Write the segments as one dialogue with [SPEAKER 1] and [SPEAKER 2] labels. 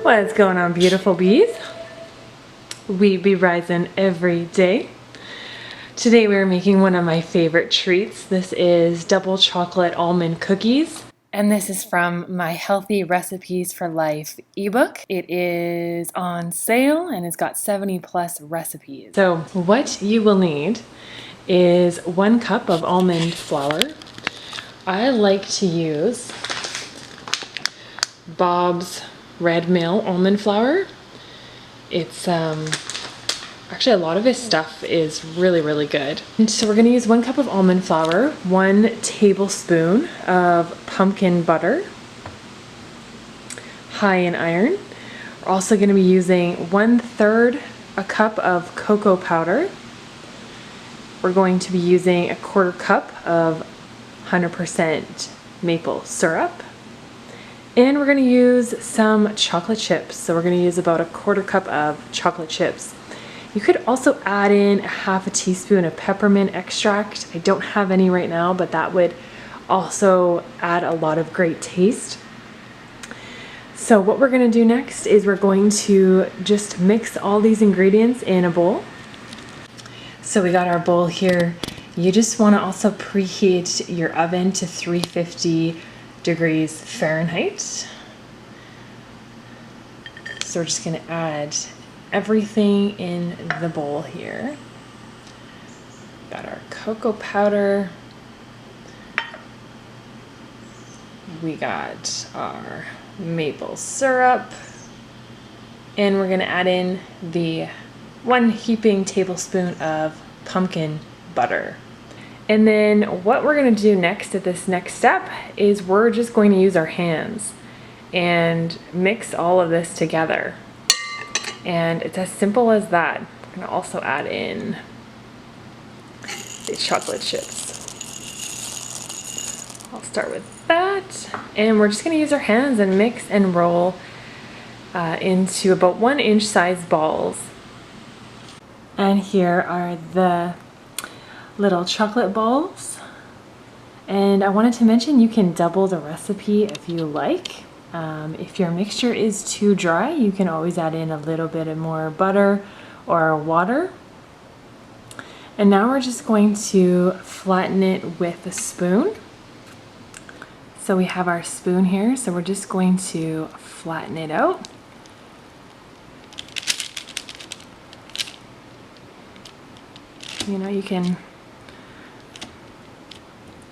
[SPEAKER 1] What's going on, beautiful bees? We be rising every day. Today we're making one of my favorite treats. This is double chocolate almond cookies. And this is from my Healthy Recipes for Life ebook. It is on sale and it's got 70 plus recipes. So what you will need is 1 cup of almond flour. I like to use Bob's Red Mill almond flour. It's actually a lot of his stuff is really good. And so we're gonna use 1 cup of almond flour, 1 tablespoon of pumpkin butter, high in iron. We're also gonna be using 1/3 a cup of cocoa powder. We're going to be using 1/4 cup of 100% maple syrup. And we're going to use some chocolate chips. So we're going to use about 1/4 cup of chocolate chips. You could also add in 1/2 teaspoon of peppermint extract. I don't have any right now, but that would also add a lot of great taste. So what we're going to do next is we're going to just mix all these ingredients in a bowl. So we got our bowl here. You just want to also preheat your oven to 350 degrees Fahrenheit. So we're just going to add everything in the bowl here. Got our cocoa powder. We got our maple syrup. And we're going to add in the 1 heaping tablespoon of pumpkin butter. And then what we're going to do next at this next step is we're just going to use our hands and mix all of this together. And it's as simple as that. I'm going to also add in the chocolate chips. I'll start with that. And we're just going to use our hands and mix and roll into about 1-inch size balls. And here are the little chocolate balls. And I wanted to mention you can double the recipe if you like. If your mixture is too dry, you can always add in a little bit more butter or water. And now we're just going to flatten it with a spoon. So we have our spoon here, so we're just going to flatten it out. You know, you can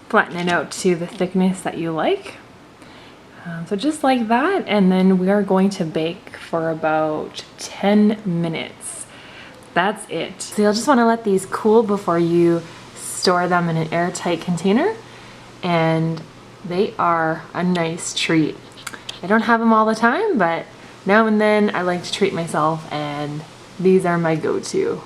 [SPEAKER 1] flatten it out to the thickness that you like. So just like that, and then we are going to bake for about 10 minutes. That's it. So you'll just want to let these cool before you store them in an airtight container, and they are a nice treat. I don't have them all the time, but now and then I like to treat myself, and these are my go-to.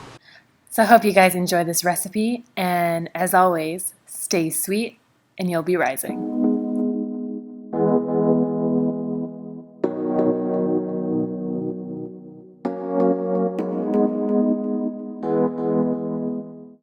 [SPEAKER 1] So I hope you guys enjoy this recipe, and as always, stay sweet and you'll be rising.